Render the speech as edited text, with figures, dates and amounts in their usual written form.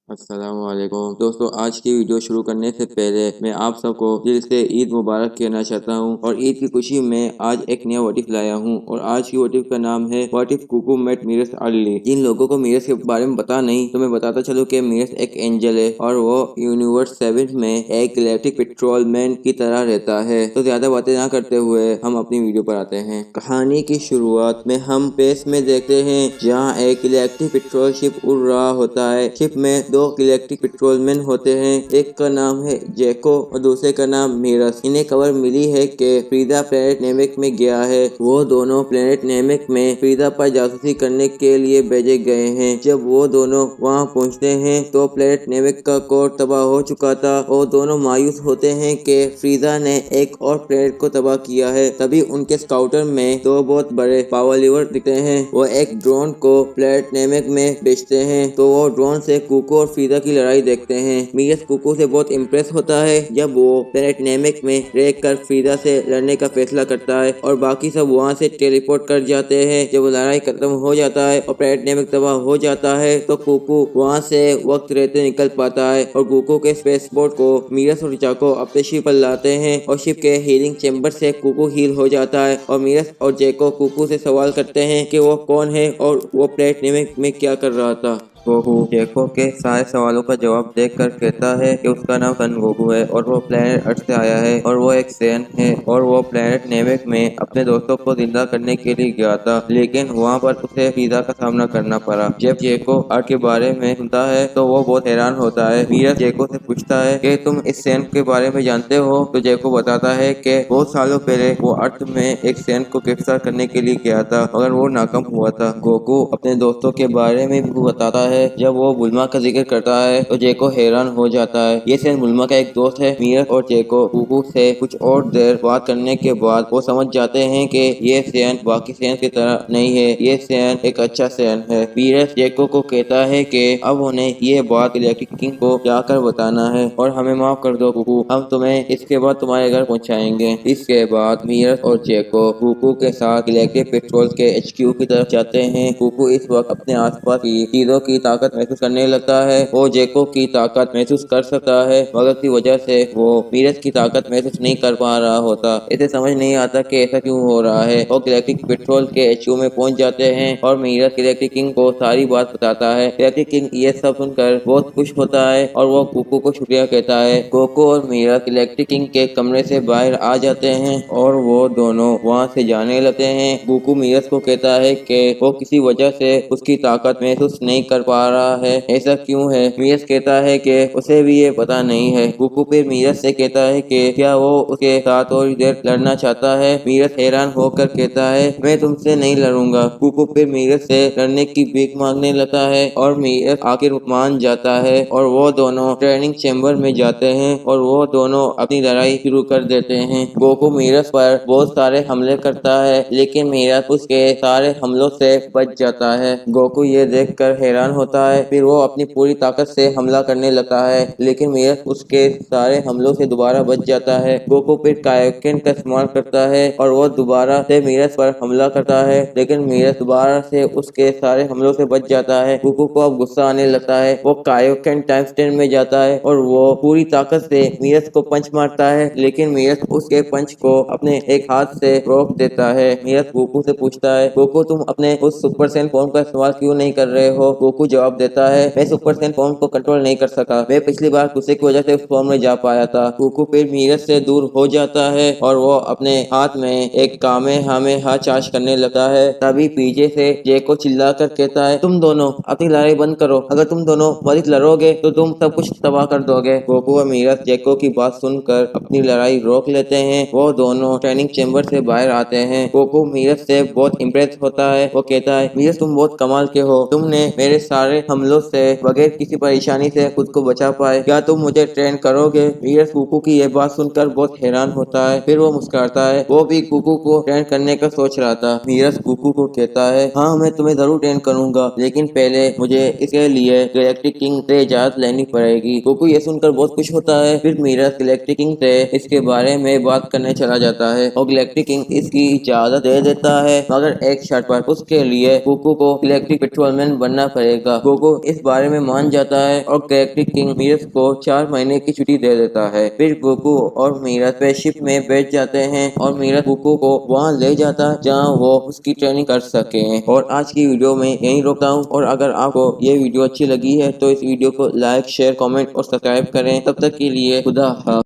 अस्सलामुअलैकुम दोस्तों, आज की वीडियो शुरू करने से पहले मैं आप सबको दिल से ईद मुबारक कहना चाहता हूं और ईद की खुशी में आज एक नया वोटिफ लाया हूं और आज की वोटिफ का नाम है वोटिफ कुकू मेट मीरस अर्ली। जिन लोगों को मीरस के बारे में पता नहीं तो मैं बताता चलूं कि मीरस एक एंजल है और वो यूनिवर्स 7 में एक गैलेक्टिक पेट्रोलमैन की तरह रहता है। तो ज्यादा बातें ना करते हुए हम अपनी वीडियो पर आते हैं। कहानी की शुरुआत में हम स्पेस में देखते हैं जहाँ एक गैलेक्टिक पेट्रोल शिप उड़ रहा होता है। शिप में दो गैलेक्टिक पेट्रोलमैन होते हैं, एक का नाम है जैको और दूसरे का नाम मीरस। इन्हें खबर मिली है कि फ्रीदा प्लेनेट नेमेक में गया है। वो दोनों प्लेनेट नेमेक में फ्रीदा पर जासूसी करने के लिए भेजे गए हैं। जब वो दोनों वहां पहुंचते हैं तो प्लेनेट नेमेक का कोर तबाह हो चुका था और दोनों मायूस होते हैं कि फ्रीदा ने एक और प्लेनेट को तबाह किया है। तभी उनके स्काउटर में दो बहुत बड़े पावर लीवर दिखते हैं। वो एक ड्रोन को प्लेनेट नेमेक में भेजते हैं तो वो ड्रोन से कुको और फ्रीदा की लड़ाई देखते हैं। मीरस कुको से बहुत इम्प्रेस होता है जब वो प्लेनेट नेमेक में रह कर फ्रीदा से लड़ने का फैसला करता है और बाकी सब वहाँ से टेलीपोर्ट कर जाते हैं। जब वो लड़ाई खत्म हो जाता है और प्लेनेट नेमेक तबाह हो जाता है तो कुको वहाँ से वक्त रहते निकल पाता है और कुको के स्पेस बोट को मीरस और जाको अपने शिप पर लाते हैं और शिप के हीलिंग चैम्बर से कुको हील हो जाता है और मीरस और जैको कुको से सवाल करते हैं कि वो कौन है और वो प्लेनेट नेमेक में क्या कर रहा था। गोकू जैको के सारे सवालों का जवाब देकर कहता है कि उसका नाम सन गोकू है और वो प्लेनेट अर्थ से आया है और वो एक सैन है और वो प्लेनेट नेमेक में अपने दोस्तों को जिंदा करने के लिए गया था, लेकिन वहाँ पर उसे वीजा का सामना करना पड़ा। जब जैको अर्थ के बारे में सुनता है तो वो बहुत हैरान होता है। मीरस जैको से पूछता है कि तुम इस सैन के बारे में जानते हो? तो जैको बताता है कि बहुत सालों पहले वो अर्थ में एक सैन को गिरफ्तार करने के लिए गया था मगर वो नाकाम हुआ था। गोकू अपने दोस्तों के बारे में भी बताता है। जब वो बुल्मा का जिक्र करता है तो जैको हैरान हो जाता है। ये सैन बुल्मा का एक दोस्त है। मीरस और जैको कुकू से कुछ और देर बात करने के बाद वो समझ जाते हैं कि ये सैन बाकी सैन की तरह नहीं है, ये सैन एक अच्छा सैन है। मीरस जैको को कहता है कि अब उन्हें ये बात गैलेक्टिक किंग को जाकर बताना है और हमें माफ कर दो कुकू, हम तुम्हें इसके बाद तुम्हारे घर पहुंचाएंगे। इसके बाद मीरस और जैको कुकू के साथ गैलेक्टिक पेट्रोल के HQ की तरफ जाते हैं। कुकू इस वक्त अपने आसपास की चीजों की ताकत महसूस करने लगता है। वो जैको की ताकत महसूस कर सकता है मगर की वजह से वो मीरस की ताकत महसूस नहीं कर पा रहा होता। इसे समझ नहीं आता कि ऐसा क्यों हो रहा है। वो गैलेक्टिक पेट्रोल के HQ में पहुंच जाते हैं और मीरस गैलेक्टिक किंग को सारी बात बताता है। गैलेक्टिक किंग ये सब सुनकर बहुत खुश होता है और वो कुकू को शुक्रिया कहता है। कोको और मीरस गैलेक्टिक किंग के कमरे से बाहर आ जाते हैं और वो दोनों वहाँ से जाने लगते हैं। कुकू मीरस को कहता है कि वो किसी वजह से उसकी ताकत महसूस नहीं कर पा रहा है, ऐसा क्यों है? मीरस कहता है कि उसे भी ये पता नहीं है। कुकू फिर मीरस से कहता है कि क्या वो उसके साथ और देर लड़ना चाहता है। मीरस हैरान होकर कहता है मैं तुमसे नहीं लड़ूंगा। कुकू फिर मीरस से लड़ने की भीख मांगने लगता है और मीरस आखिर मान जाता है और वो दोनों ट्रेनिंग चैम्बर में जाते हैं और वो दोनों अपनी लड़ाई शुरू कर देते हैं। गोकू मीरस पर बहुत सारे हमले करता है लेकिन मीरस उसके सारे हमलों से बच जाता है। गोकू ये देखकर हैरान होता है। फिर वो अपनी पूरी ताकत से हमला करने लगता है लेकिन मीरस उसके सारे हमलों से दोबारा बच जाता है। गोकू फिर कायोकेन का इस्तेमाल करता है और वो दोबारा से मीरस पर हमला करता है लेकिन मीरस दोबारा से उसके सारे हमलों से बच जाता है। गोकू को अब गुस्सा आने लगता है। वो कायोकेन टाइम स्टैंड में जाता है और वो पूरी ताकत से मीरस को पंच मारता है लेकिन मीरस उसके पंच को अपने एक हाथ से रोक देता है। मीरस गोकू से पूछता है गोकू तुम अपने उस सुपर सैन फॉर्म का इस्तेमाल क्यों नहीं कर रहे हो? गोकू जवाब देता है मैं सुपर सैन फॉर्म को कंट्रोल नहीं कर सका, मैं पिछली बार गुस्से की वजह से उस फॉर्म में जा पाया था। गोकू फिर मीरस से दूर हो जाता है और वो अपने हाथ में एक कामेहामेहा चार्ज करने लगता है। तभी पीछे से जैको चिल्ला कर कहता है तुम दोनों अपनी लड़ाई बंद करो, अगर तुम दोनों मरीज लड़ोगे तो तुम सब कुछ तबाह कर दोगे। गोकू और मीरस जैको की बात सुनकर अपनी लड़ाई रोक लेते हैं। वो दोनों ट्रेनिंग चैम्बर से बाहर आते हैं। गोकू मीरस से बहुत इम्प्रेस होता है। वो कहता है मीरस तुम बहुत कमाल के हो, तुमने मेरे सारे हमलों से बगैर किसी परेशानी से खुद को बचा पाए, क्या तुम मुझे ट्रेन करोगे? मीरस कुकू की ये बात सुनकर बहुत हैरान होता है। फिर वो मुस्कुराता है। वो भी कुकू को ट्रेन करने का सोच रहा था। मीरस कुकू को कहता है हाँ मैं तुम्हें जरूर ट्रेन करूंगा लेकिन पहले मुझे इसके लिए गैलेक्टिक किंग से इजाजत लेनी पड़ेगी। कुकू ये सुनकर बहुत खुश होता है। फिर मीरस गैलेक्टिक किंग से इसके बारे में बात करने चला जाता है और गैलेक्टिक किंग इसकी इजाजत दे देता है मगर एक शर्त पर, उसके लिए कुकू को गैलेक्टिक पेट्रोलमैन बनना पड़ेगा। जाएगा। गोकू इस बारे में मान जाता है और गैलेक्टिक किंग मीरस को 4 महीने की छुट्टी दे देता है। फिर गोकू और मीरस स्पेसशिप में बैठ जाते हैं और मीरस गोकू को वहाँ ले जाता है जहाँ वो उसकी ट्रेनिंग कर सके। और आज की वीडियो में यहीं रोकता हूँ, और अगर आपको ये वीडियो अच्छी लगी है तो इस वीडियो को लाइक, शेयर, कमेंट और सब्सक्राइब करें। तब तक के लिए खुदा हाफिज़।